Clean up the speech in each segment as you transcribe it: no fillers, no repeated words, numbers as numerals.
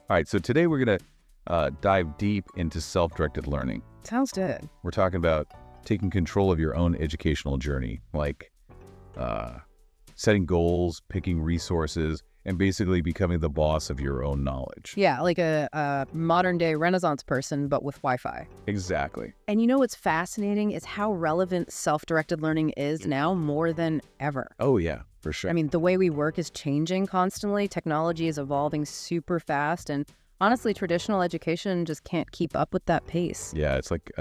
All right, so today we're going to dive deep into self-directed learning. Sounds good. We're talking about taking control of your own educational journey, like setting goals, picking resources, and basically becoming the boss of your own knowledge. Yeah, like a modern day Renaissance person, but with Wi-Fi. Exactly. And you know what's fascinating is how relevant self-directed learning is now more than ever. Oh, yeah, for sure. I mean, the way we work is changing constantly. Technology is evolving super fast. And honestly, traditional education just can't keep up with that pace. Yeah, it's like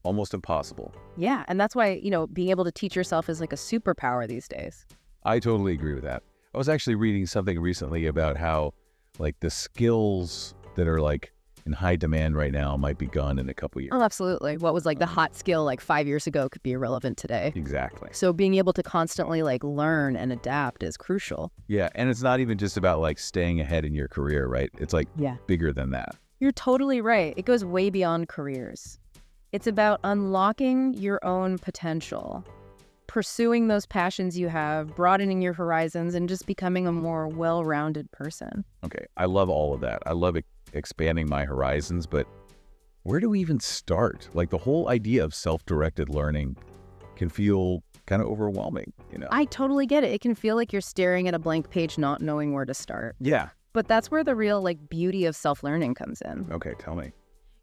almost impossible. Yeah, and that's why, being able to teach yourself is like a superpower these days. I totally agree with that. I was actually reading something recently about how like the skills that are like in high demand right now might be gone in a couple years. Oh, absolutely. What was like the hot skill like 5 years ago could be irrelevant today. Exactly. So being able to constantly like learn and adapt is crucial. Yeah, and it's not even just about like staying ahead in your career, right? It's like bigger than that. You're totally right. It goes way beyond careers. It's about unlocking your own potential, pursuing those passions you have, broadening your horizons, and just becoming a more well-rounded person. Okay, I love all of that. I love expanding my horizons, but where do we even start? Like the whole idea of self-directed learning can feel kind of overwhelming, I totally get it. It can feel like you're staring at a blank page, not knowing where to start. Yeah. But that's where the real beauty of self-learning comes in. Okay, tell me.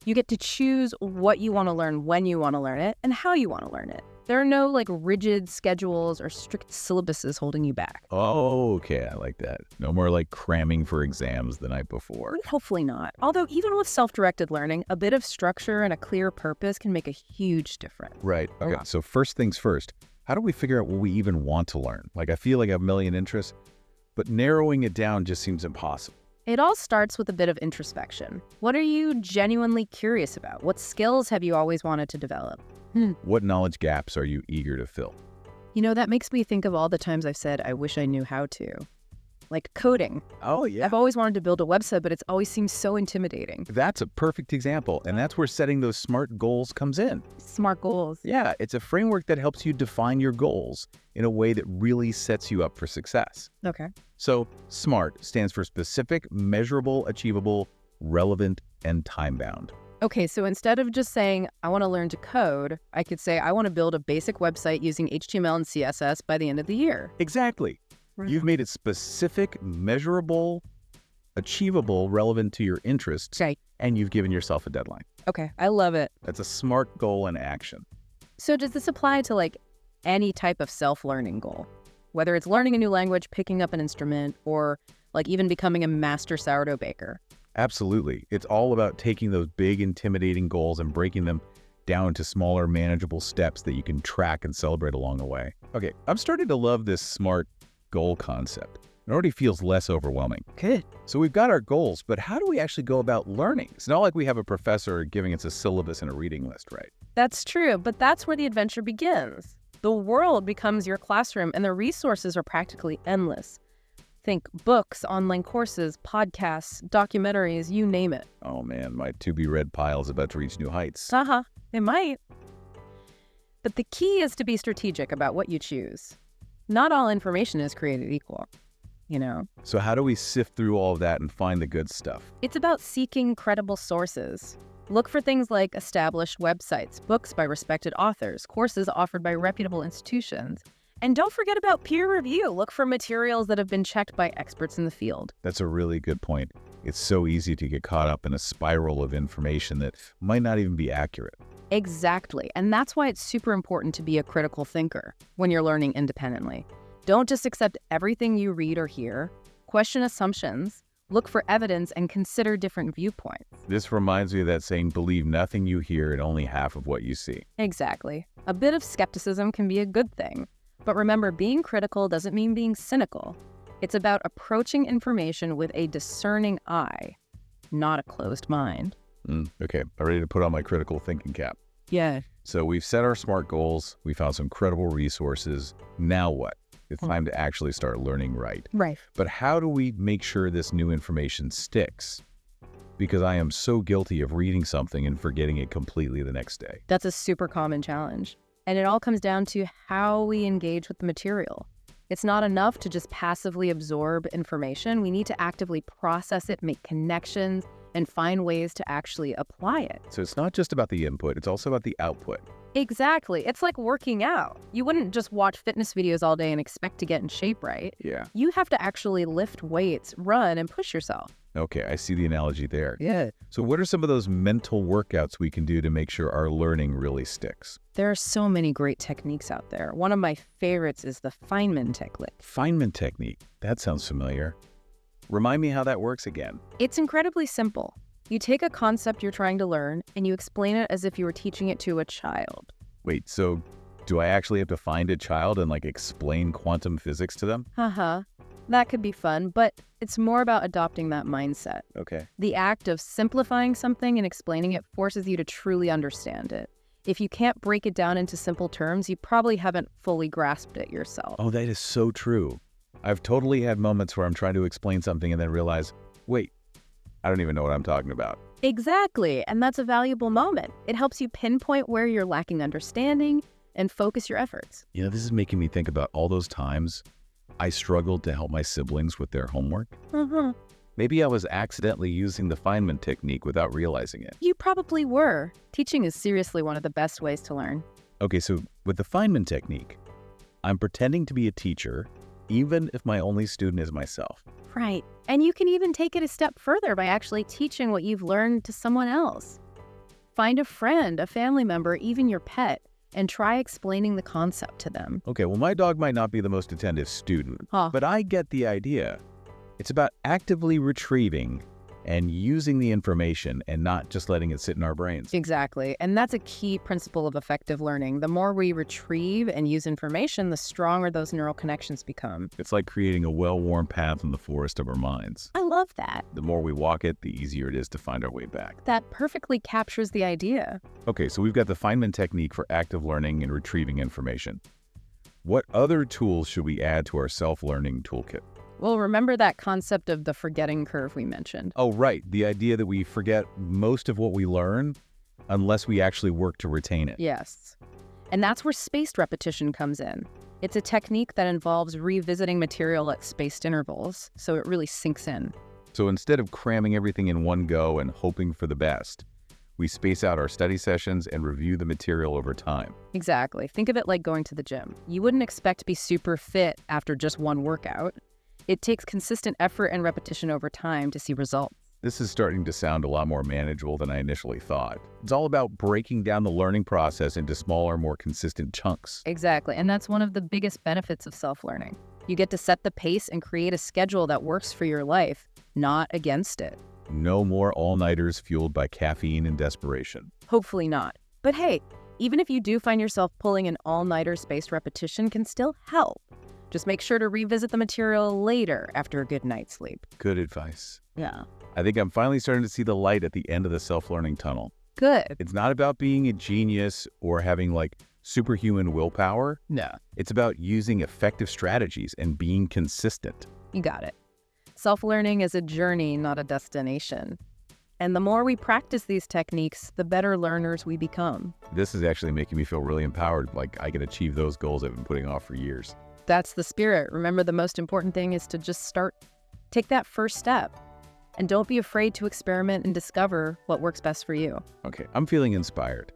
You get to choose what you want to learn, when you want to learn it, and how you want to learn it. There are no rigid schedules or strict syllabuses holding you back. Oh, okay. I like that. No more like cramming for exams the night before. Hopefully not. Although even with self-directed learning, a bit of structure and a clear purpose can make a huge difference. Right. Okay. So first things first, how do we figure out what we even want to learn? Like I feel like I have a million interests, but narrowing it down just seems impossible. It all starts with a bit of introspection. What are you genuinely curious about? What skills have you always wanted to develop? What knowledge gaps are you eager to fill? That makes me think of all the times I've said, I wish I knew how to. Like coding. Oh, yeah. I've always wanted to build a website, but it's always seemed so intimidating. That's a perfect example. And that's where setting those SMART goals comes in. Smart goals. Yeah, it's a framework that helps you define your goals in a way that really sets you up for success. Okay. So SMART stands for specific, measurable, achievable, relevant, and time-bound. Okay, so instead of just saying, I want to learn to code, I could say, I want to build a basic website using HTML and CSS by the end of the year. Exactly. You've made it specific, measurable, achievable, relevant to your interests, Right. And you've given yourself a deadline. Okay, I love it. That's a SMART goal in action. So does this apply to any type of self-learning goal? Whether it's learning a new language, picking up an instrument, or even becoming a master sourdough baker? Absolutely. It's all about taking those big, intimidating goals and breaking them down to smaller, manageable steps that you can track and celebrate along the way. Okay, I'm starting to love this SMART goal concept. It already feels less overwhelming. Good. So we've got our goals, but how do we actually go about learning? It's not like we have a professor giving us a syllabus and a reading list, right? That's true, but that's where the adventure begins. The world becomes your classroom, and the resources are practically endless. Think books, online courses, podcasts, documentaries, you name it. Oh man, my to-be-read pile is about to reach new heights. It might. But the key is to be strategic about what you choose. Not all information is created equal, So how do we sift through all of that and find the good stuff? It's about seeking credible sources. Look for things like established websites, books by respected authors, courses offered by reputable institutions. And don't forget about peer review. Look for materials that have been checked by experts in the field. That's a really good point. It's so easy to get caught up in a spiral of information that might not even be accurate. Exactly. And that's why it's super important to be a critical thinker when you're learning independently. Don't just accept everything you read or hear. Question assumptions, look for evidence, and consider different viewpoints. This reminds me of that saying, believe nothing you hear and only half of what you see. Exactly. A bit of skepticism can be a good thing. But remember, being critical doesn't mean being cynical. It's about approaching information with a discerning eye, not a closed mind. Okay, I'm ready to put on my critical thinking cap. Yeah. So we've set our SMART goals. We found some credible resources. Now what? It's time to actually start learning right. Right. But how do we make sure this new information sticks? Because I am so guilty of reading something and forgetting it completely the next day. That's a super common challenge. And it all comes down to how we engage with the material. It's not enough to just passively absorb information. We need to actively process it, make connections, and find ways to actually apply it. So it's not just about the input, it's also about the output. Exactly. It's like working out. You wouldn't just watch fitness videos all day and expect to get in shape, right? Yeah. You have to actually lift weights, run, and push yourself. Okay, I see the analogy there. Yeah. So what are some of those mental workouts we can do to make sure our learning really sticks? There are so many great techniques out there. One of my favorites is the Feynman technique. Feynman technique. That sounds familiar. Remind me how that works again. It's incredibly simple. You take a concept you're trying to learn and you explain it as if you were teaching it to a child. Wait, so do I actually have to find a child and explain quantum physics to them? Haha. That could be fun, but it's more about adopting that mindset. Okay. The act of simplifying something and explaining it forces you to truly understand it. If you can't break it down into simple terms, you probably haven't fully grasped it yourself. Oh, that is so true. I've totally had moments where I'm trying to explain something and then realize, wait, I don't even know what I'm talking about. Exactly, and that's a valuable moment. It helps you pinpoint where you're lacking understanding and focus your efforts. You know, this is making me think about all those times I struggled to help my siblings with their homework. Maybe I was accidentally using the Feynman technique without realizing it. You probably were. Teaching is seriously one of the best ways to learn. Okay, so with the Feynman technique, I'm pretending to be a teacher, even if my only student is myself. Right. And you can even take it a step further by actually teaching what you've learned to someone else. Find a friend, a family member, even your pet, and try explaining the concept to them. Okay, well, my dog might not be the most attentive student, but I get the idea. It's about actively retrieving and using the information and not just letting it sit in our brains. Exactly. And that's a key principle of effective learning. The more we retrieve and use information, the stronger those neural connections become. It's like creating a well-worn path in the forest of our minds. I love that. The more we walk it, the easier it is to find our way back. That perfectly captures the idea. Okay, so we've got the Feynman technique for active learning and retrieving information. What other tools should we add to our self-learning toolkit? Well, remember that concept of the forgetting curve we mentioned? Oh, right. The idea that we forget most of what we learn unless we actually work to retain it. Yes. And that's where spaced repetition comes in. It's a technique that involves revisiting material at spaced intervals, so it really sinks in. So instead of cramming everything in one go and hoping for the best, we space out our study sessions and review the material over time. Exactly. Think of it like going to the gym. You wouldn't expect to be super fit after just one workout. It takes consistent effort and repetition over time to see results. This is starting to sound a lot more manageable than I initially thought. It's all about breaking down the learning process into smaller, more consistent chunks. Exactly. And that's one of the biggest benefits of self-learning. You get to set the pace and create a schedule that works for your life, not against it. No more all-nighters fueled by caffeine and desperation. Hopefully not. But hey, even if you do find yourself pulling an all-nighter, spaced repetition can still help. Just make sure to revisit the material later after a good night's sleep. Good advice. Yeah. I think I'm finally starting to see the light at the end of the self-learning tunnel. Good. It's not about being a genius or having superhuman willpower. No. It's about using effective strategies and being consistent. You got it. Self-learning is a journey, not a destination. And the more we practice these techniques, the better learners we become. This is actually making me feel really empowered, like I can achieve those goals I've been putting off for years. That's the spirit. Remember, the most important thing is to just start. Take that first step. And don't be afraid to experiment and discover what works best for you. Okay, I'm feeling inspired.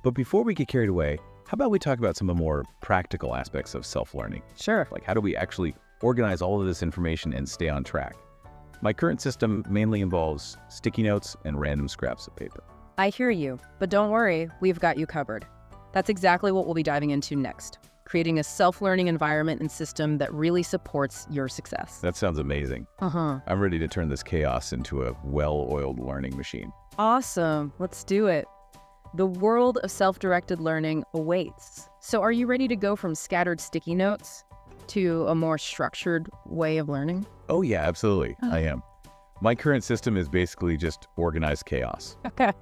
But before we get carried away, how about we talk about some of the more practical aspects of self-learning? Sure. Like how do we actually organize all of this information and stay on track? My current system mainly involves sticky notes and random scraps of paper. I hear you, but don't worry, we've got you covered. That's exactly what we'll be diving into next. Creating a self-learning environment and system that really supports your success. That sounds amazing. I'm ready to turn this chaos into a well-oiled learning machine. Awesome. Let's do it. The world of self-directed learning awaits. So are you ready to go from scattered sticky notes to a more structured way of learning? Oh yeah, absolutely. I am. My current system is basically just organized chaos. Okay.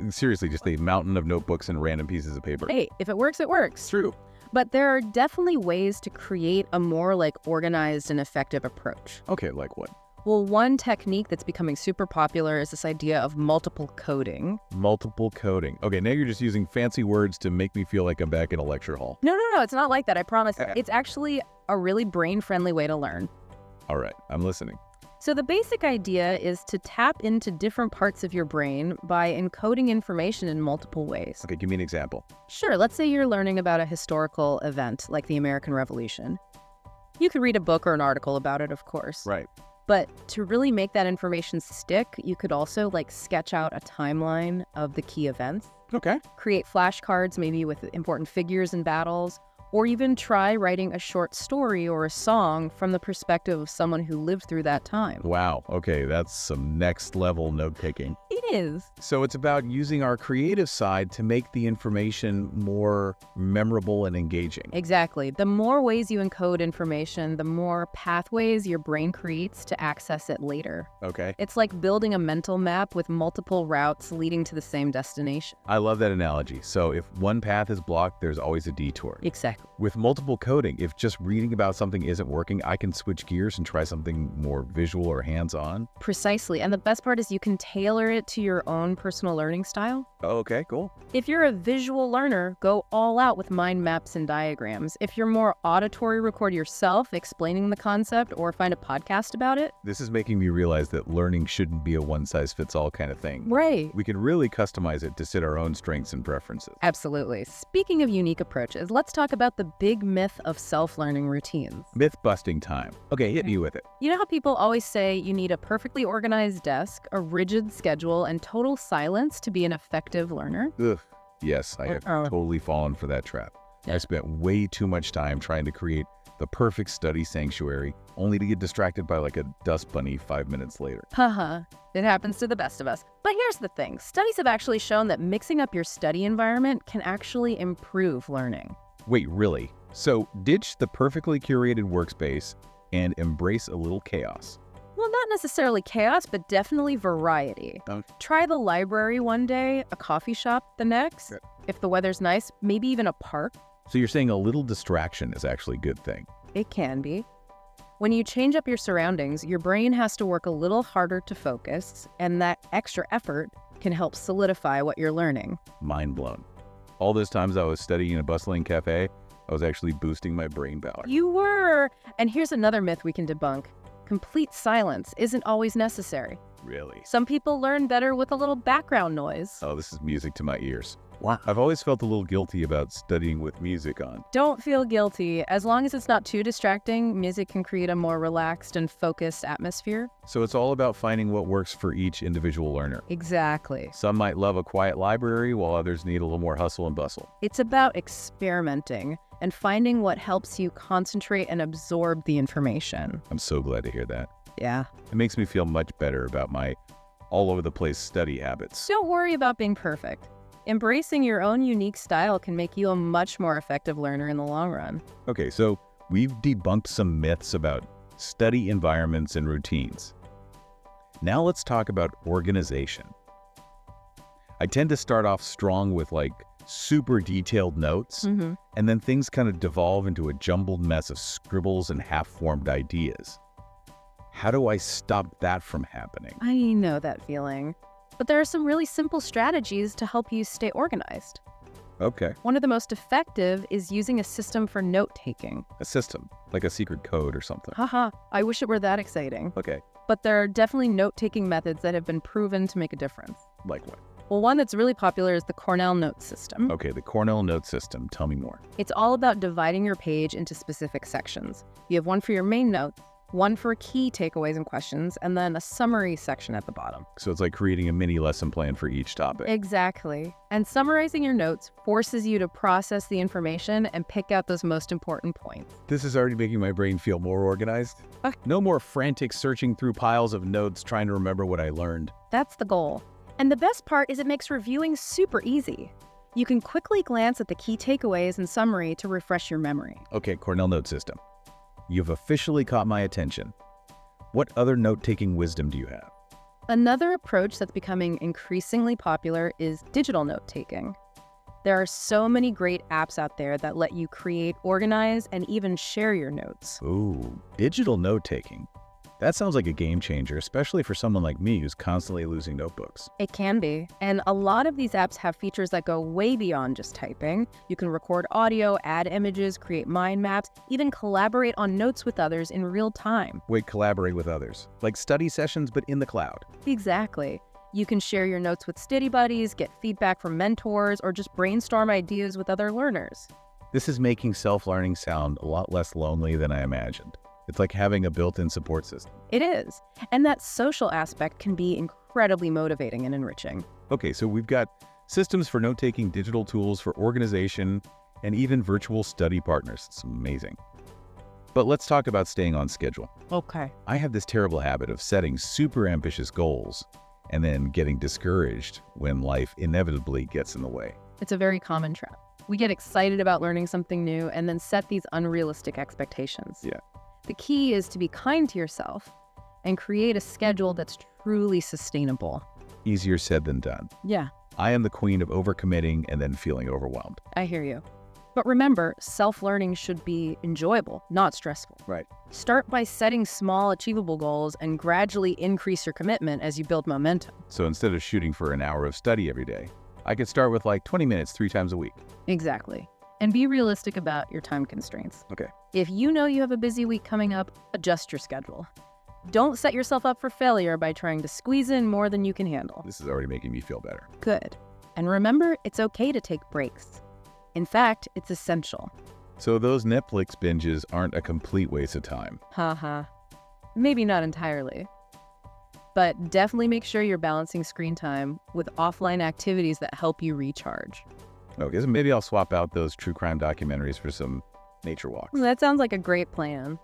Seriously, just a mountain of notebooks and random pieces of paper. Hey, if it works, it works. True. But there are definitely ways to create a more organized and effective approach. Okay, like what? Well, one technique that's becoming super popular is this idea of multiple coding. Multiple coding. Okay, now you're just using fancy words to make me feel like I'm back in a lecture hall. No, it's not like that, I promise. It's actually a really brain-friendly way to learn. All right, I'm listening. So the basic idea is to tap into different parts of your brain by encoding information in multiple ways. Okay, give me an example. Sure, let's say you're learning about a historical event like the American Revolution. You could read a book or an article about it, of course. Right. But to really make that information stick, you could also sketch out a timeline of the key events, Okay. create flashcards maybe with important figures and battles, or even try writing a short story or a song from the perspective of someone who lived through that time. Wow. Okay, that's some next level note taking. It is. So it's about using our creative side to make the information more memorable and engaging. Exactly. The more ways you encode information, the more pathways your brain creates to access it later. Okay. It's like building a mental map with multiple routes leading to the same destination. I love that analogy. So if one path is blocked, there's always a detour. Exactly. With multiple coding, if just reading about something isn't working, I can switch gears and try something more visual or hands-on. Precisely. And the best part is you can tailor it to your own personal learning style. Oh, okay, cool. If you're a visual learner, go all out with mind maps and diagrams. If you're more auditory, record yourself explaining the concept or find a podcast about it. This is making me realize that learning shouldn't be a one-size-fits-all kind of thing. Right. We can really customize it to fit our own strengths and preferences. Absolutely. Speaking of unique approaches, let's talk about the big myth of self-learning routines. Myth-busting time. Okay, hit me with it. You know how people always say you need a perfectly organized desk, a rigid schedule, and total silence to be an effective learner? Ugh. Yes, I have totally fallen for that trap. I spent way too much time trying to create the perfect study sanctuary, only to get distracted by a dust bunny 5 minutes later. Haha, it happens to the best of us. But here's the thing. Studies have actually shown that mixing up your study environment can actually improve learning. Wait, really? So ditch the perfectly curated workspace and embrace a little chaos. Well, not necessarily chaos, but definitely variety. Try the library one day, a coffee shop the next. Good. If the weather's nice, maybe even a park. So you're saying a little distraction is actually a good thing? It can be. When you change up your surroundings, your brain has to work a little harder to focus, and that extra effort can help solidify what you're learning. Mind blown. All those times I was studying in a bustling cafe, I was actually boosting my brain power. You were! And here's another myth we can debunk. Complete silence isn't always necessary. Really? Some people learn better with a little background noise. Oh, this is music to my ears. Wow. I've always felt a little guilty about studying with music on. Don't feel guilty. As long as it's not too distracting, music can create a more relaxed and focused atmosphere. So it's all about finding what works for each individual learner. Exactly. Some might love a quiet library, while others need a little more hustle and bustle. It's about experimenting and finding what helps you concentrate and absorb the information. I'm so glad to hear that. Yeah. It makes me feel much better about my all-over-the-place study habits. Don't worry about being perfect. Embracing your own unique style can make you a much more effective learner in the long run. Okay, so we've debunked some myths about study environments and routines. Now let's talk about organization. I tend to start off strong with super detailed notes, and then things kind of devolve into a jumbled mess of scribbles and half-formed ideas. How do I stop that from happening? I know that feeling. But there are some really simple strategies to help you stay organized. Okay. One of the most effective is using a system for note-taking. A system, like a secret code or something. Haha, I wish it were that exciting. Okay. But there are definitely note-taking methods that have been proven to make a difference. Like what? Well, one that's really popular is the Cornell note system. Okay, the Cornell note system. Tell me more. It's all about dividing your page into specific sections. You have one for your main notes, one for key takeaways and questions, and then a summary section at the bottom. So it's like creating a mini lesson plan for each topic. Exactly. And summarizing your notes forces you to process the information and pick out those most important points. This is already making my brain feel more organized. No more frantic searching through piles of notes trying to remember what I learned. That's the goal. And the best part is it makes reviewing super easy. You can quickly glance at the key takeaways and summary to refresh your memory. Okay, Cornell note system. You've officially caught my attention. What other note-taking wisdom do you have? Another approach that's becoming increasingly popular is digital note-taking. There are so many great apps out there that let you create, organize, and even share your notes. Ooh, digital note-taking. That sounds like a game changer, especially for someone like me who's constantly losing notebooks. It can be. And a lot of these apps have features that go way beyond just typing. You can record audio, add images, create mind maps, even collaborate on notes with others in real time. Wait, collaborate with others. Like study sessions, but in the cloud. Exactly. You can share your notes with study buddies, get feedback from mentors, or just brainstorm ideas with other learners. This is making self-learning sound a lot less lonely than I imagined. It's like having a built-in support system. It is. And that social aspect can be incredibly motivating and enriching. Okay, so we've got systems for note-taking, digital tools for organization, and even virtual study partners. It's amazing. But let's talk about staying on schedule. Okay. I have this terrible habit of setting super ambitious goals and then getting discouraged when life inevitably gets in the way. It's a very common trap. We get excited about learning something new and then set these unrealistic expectations. Yeah. The key is to be kind to yourself and create a schedule that's truly sustainable. Easier said than done. Yeah, I am the queen of overcommitting and then feeling overwhelmed. I hear you. But remember, self-learning should be enjoyable, not stressful. Right. Start by setting small, achievable goals and gradually increase your commitment as you build momentum. So instead of shooting for an hour of study every day, I could start with like 20 minutes 3 times a week. Exactly. And be realistic about your time constraints. Okay. If you know you have a busy week coming up, adjust your schedule. Don't set yourself up for failure by trying to squeeze in more than you can handle. This is already making me feel better. Good. And remember, it's okay to take breaks. In fact, it's essential. So those Netflix binges aren't a complete waste of time. Haha. Maybe not entirely. But definitely make sure you're balancing screen time with offline activities that help you recharge. Okay, so maybe I'll swap out those true crime documentaries for some nature walks. That sounds like a great plan.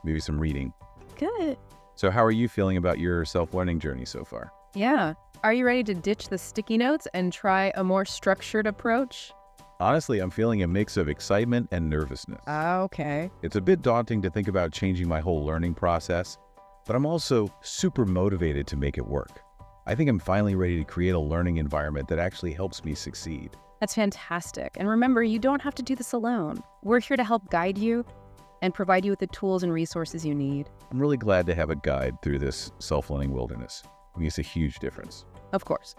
Maybe some reading. Good. So how are you feeling about your self-learning journey so far? Yeah. Are you ready to ditch the sticky notes and try a more structured approach? Honestly, I'm feeling a mix of excitement and nervousness. Okay. It's a bit daunting to think about changing my whole learning process, but I'm also super motivated to make it work. I think I'm finally ready to create a learning environment that actually helps me succeed. That's fantastic. And remember, you don't have to do this alone. We're here to help guide you and provide you with the tools and resources you need. I'm really glad to have a guide through this self-learning wilderness. It makes a huge difference. Of course.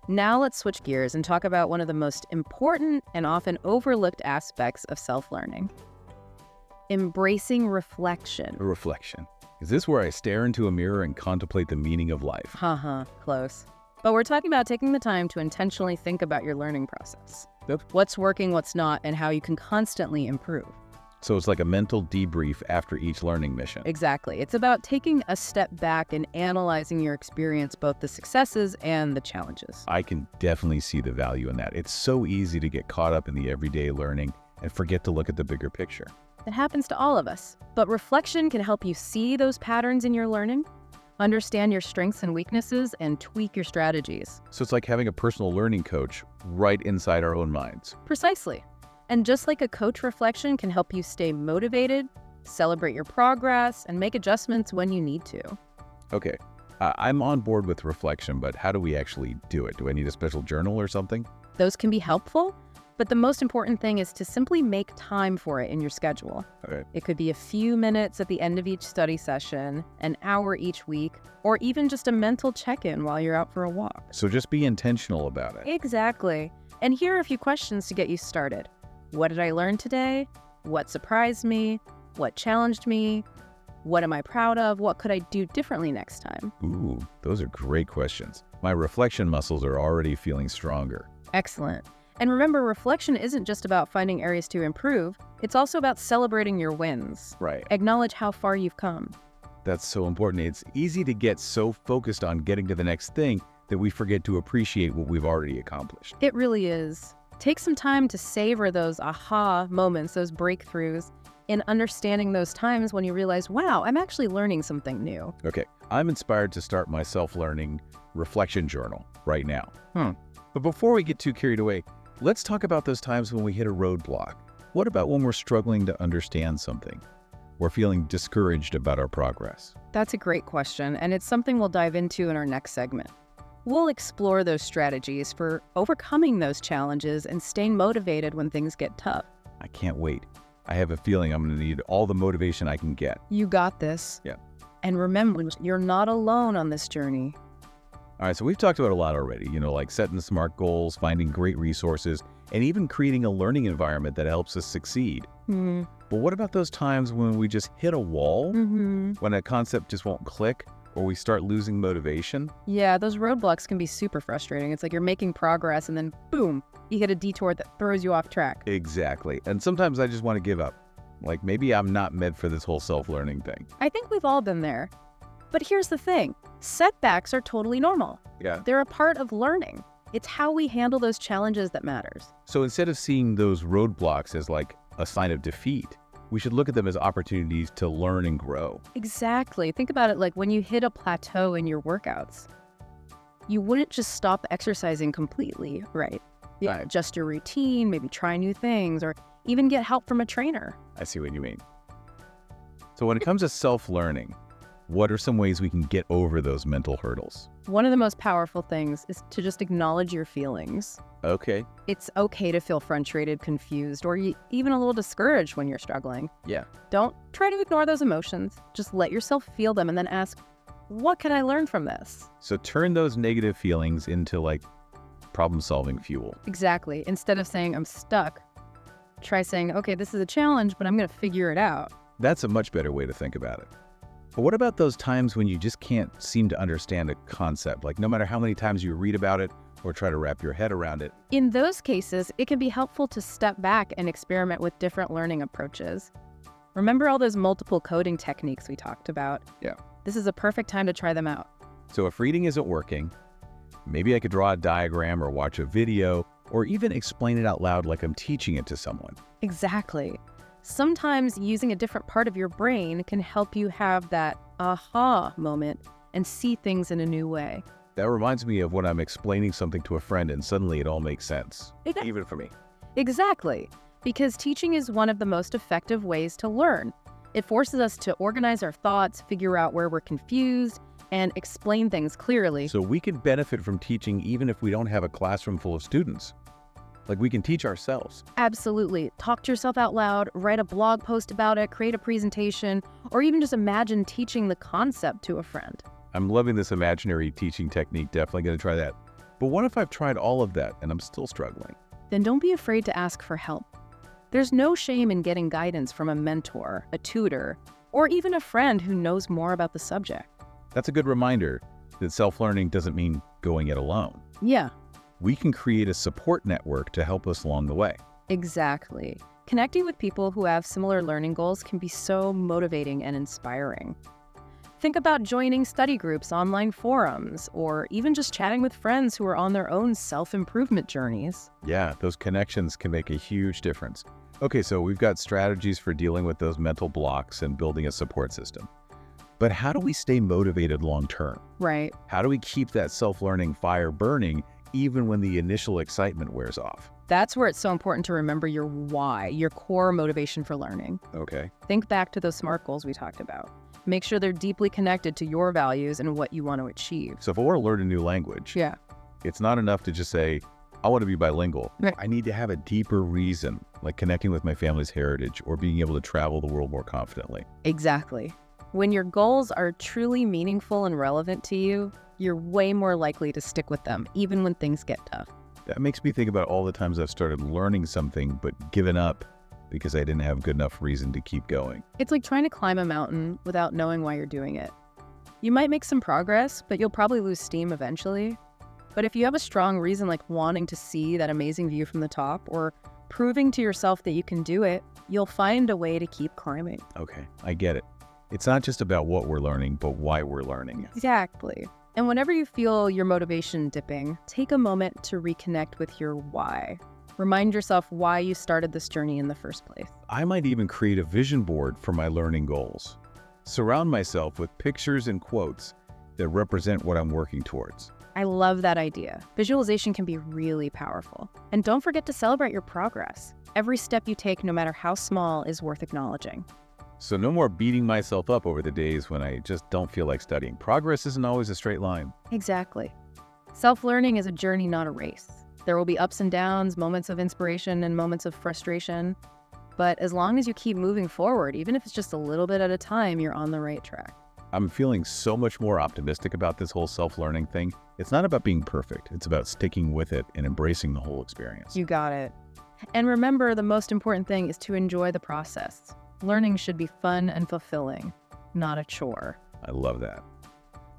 Now let's switch gears and talk about one of the most important and often overlooked aspects of self-learning. Embracing reflection. Reflection. Is this where I stare into a mirror and contemplate the meaning of life? Close. But we're talking about taking the time to intentionally think about your learning process. Yep. What's working, what's not, and how you can constantly improve. So it's like a mental debrief after each learning mission. Exactly. It's about taking a step back and analyzing your experience, both the successes and the challenges. I can definitely see the value in that. It's so easy to get caught up in the everyday learning and forget to look at the bigger picture. It happens to all of us. But reflection can help you see those patterns in your learning, understand your strengths and weaknesses, and tweak your strategies. So it's like having a personal learning coach right inside our own minds. Precisely. And just like a coach, reflection can help you stay motivated, celebrate your progress, and make adjustments when you need to. Okay, I'm on board with reflection, but how do we actually do it? Do I need a special journal or something? Those can be helpful, but the most important thing is to simply make time for it in your schedule. Okay. It could be a few minutes at the end of each study session, an hour each week, or even just a mental check-in while you're out for a walk. So just be intentional about it. Exactly. And here are a few questions to get you started. What did I learn today? What surprised me? What challenged me? What am I proud of? What could I do differently next time? Ooh, those are great questions. My reflection muscles are already feeling stronger. Excellent. And remember, reflection isn't just about finding areas to improve. It's also about celebrating your wins. Right. Acknowledge how far you've come. That's so important. It's easy to get so focused on getting to the next thing that we forget to appreciate what we've already accomplished. It really is. Take some time to savor those aha moments, those breakthroughs, in understanding those times when you realize, wow, I'm actually learning something new. Okay, I'm inspired to start my self-learning reflection journal right now. But before we get too carried away, let's talk about those times when we hit a roadblock. What about when we're struggling to understand something? We're feeling discouraged about our progress. That's a great question, and it's something we'll dive into in our next segment. We'll explore those strategies for overcoming those challenges and staying motivated when things get tough. I can't wait. I have a feeling I'm going to need all the motivation I can get. You got this. Yeah. And remember, you're not alone on this journey. All right, so we've talked about a lot already, like setting smart goals, finding great resources, and even creating a learning environment that helps us succeed. But what about those times when we just hit a wall, when a concept just won't click, or we start losing motivation? Yeah, those roadblocks can be super frustrating. It's like you're making progress and then boom, you hit a detour that throws you off track. Exactly. And sometimes I just want to give up. Like maybe I'm not meant for this whole self-learning thing. I think we've all been there. But here's the thing. Setbacks are totally normal. Yeah. They're a part of learning. It's how we handle those challenges that matters. So instead of seeing those roadblocks as like a sign of defeat, we should look at them as opportunities to learn and grow. Exactly. Think about it like when you hit a plateau in your workouts. You wouldn't just stop exercising completely, right? You Right. adjust your routine, maybe try new things, or even get help from a trainer. I see what you mean. So when it comes to self-learning, what are some ways we can get over those mental hurdles? One of the most powerful things is to just acknowledge your feelings. Okay. It's okay to feel frustrated, confused, or even a little discouraged when you're struggling. Yeah. Don't try to ignore those emotions. Just let yourself feel them and then ask, what can I learn from this? So turn those negative feelings into like problem-solving fuel. Exactly. Instead of saying, I'm stuck, try saying, okay, this is a challenge, but I'm going to figure it out. That's a much better way to think about it. But what about those times when you just can't seem to understand a concept? Like no matter how many times you read about it or try to wrap your head around it. In those cases, it can be helpful to step back and experiment with different learning approaches. Remember all those multiple coding techniques we talked about? Yeah. This is a perfect time to try them out. So if reading isn't working, maybe I could draw a diagram or watch a video or even explain it out loud like I'm teaching it to someone. Exactly. Sometimes using a different part of your brain can help you have that aha moment and see things in a new way. That reminds me of when I'm explaining something to a friend and suddenly it all makes sense, even for me. Exactly. Because teaching is one of the most effective ways to learn. It forces us to organize our thoughts, figure out where we're confused, and explain things clearly. So we can benefit from teaching even if we don't have a classroom full of students. Like we can teach ourselves. Absolutely. Talk to yourself out loud, write a blog post about it, create a presentation, or even just imagine teaching the concept to a friend. I'm loving this imaginary teaching technique, definitely going to try that. But what if I've tried all of that and I'm still struggling? Then don't be afraid to ask for help. There's no shame in getting guidance from a mentor, a tutor, or even a friend who knows more about the subject. That's a good reminder that self-learning doesn't mean going it alone. Yeah, We can create a support network to help us along the way. exactly. Connecting with people who have similar learning goals can be so motivating and inspiring. Think about joining study groups, online forums, or even just chatting with friends who are on their own self-improvement journeys. Yeah, those connections can make a huge difference. Okay, so we've got strategies for dealing with those mental blocks and building a support system. But how do we stay motivated long term? Right. How do we keep that self-learning fire burning even when the initial excitement wears off? That's where it's so important to remember your why, your core motivation for learning. Okay. Think back to those SMART goals we talked about. Make sure they're deeply connected to your values and what you want to achieve. So if I want to learn a new language, Yeah. it's not enough to just say, I want to be bilingual. Right. I need to have a deeper reason, like connecting with my family's heritage or being able to travel the world more confidently. Exactly. When your goals are truly meaningful and relevant to you, you're way more likely to stick with them, even when things get tough. That makes me think about all the times I've started learning something but given up because I didn't have good enough reason to keep going. It's like trying to climb a mountain without knowing why you're doing it. You might make some progress, but you'll probably lose steam eventually. But if you have a strong reason like wanting to see that amazing view from the top or proving to yourself that you can do it, you'll find a way to keep climbing. Okay, I get it. It's not just about what we're learning, but why we're learning. Exactly. And whenever you feel your motivation dipping, take a moment to reconnect with your why. Remind yourself why you started this journey in the first place. I might even create a vision board for my learning goals. Surround myself with pictures and quotes that represent what I'm working towards. I love that idea. Visualization can be really powerful. And don't forget to celebrate your progress. Every step you take, no matter how small, is worth acknowledging. So no more beating myself up over the days when I just don't feel like studying. Progress isn't always a straight line. Exactly. Self-learning is a journey, not a race. There will be ups and downs, moments of inspiration and moments of frustration. But as long as you keep moving forward, even if it's just a little bit at a time, you're on the right track. I'm feeling so much more optimistic about this whole self-learning thing. It's not about being perfect. It's about sticking with it and embracing the whole experience. You got it. And remember, the most important thing is to enjoy the process. Learning should be fun and fulfilling, not a chore. I love that.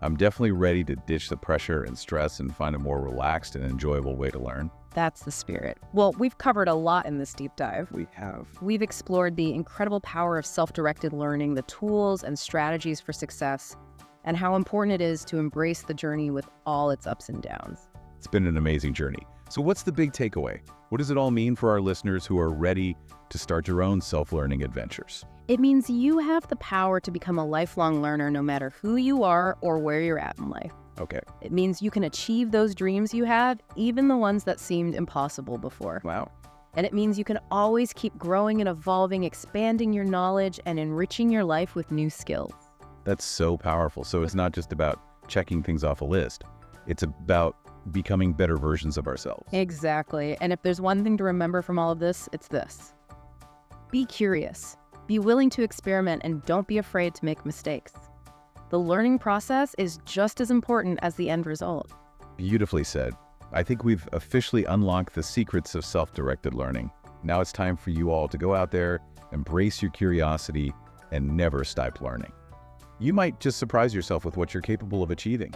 I'm definitely ready to ditch the pressure and stress and find a more relaxed and enjoyable way to learn. That's the spirit. Well, we've covered a lot in this deep dive. We have. We've explored the incredible power of self-directed learning, the tools and strategies for success, and how important it is to embrace the journey with all its ups and downs. It's been an amazing journey. So what's the big takeaway? What does it all mean for our listeners who are ready to start your own self-learning adventures? It means you have the power to become a lifelong learner no matter who you are or where you're at in life. Okay. It means you can achieve those dreams you had, even the ones that seemed impossible before. Wow. And it means you can always keep growing and evolving, expanding your knowledge and enriching your life with new skills. That's so powerful. So it's not just about checking things off a list. It's about becoming better versions of ourselves. Exactly. And if there's one thing to remember from all of this, it's this. Be curious, be willing to experiment, and don't be afraid to make mistakes. The learning process is just as important as the end result. Beautifully said. I think we've officially unlocked the secrets of self-directed learning. Now it's time for you all to go out there, embrace your curiosity, and never stop learning. You might just surprise yourself with what you're capable of achieving.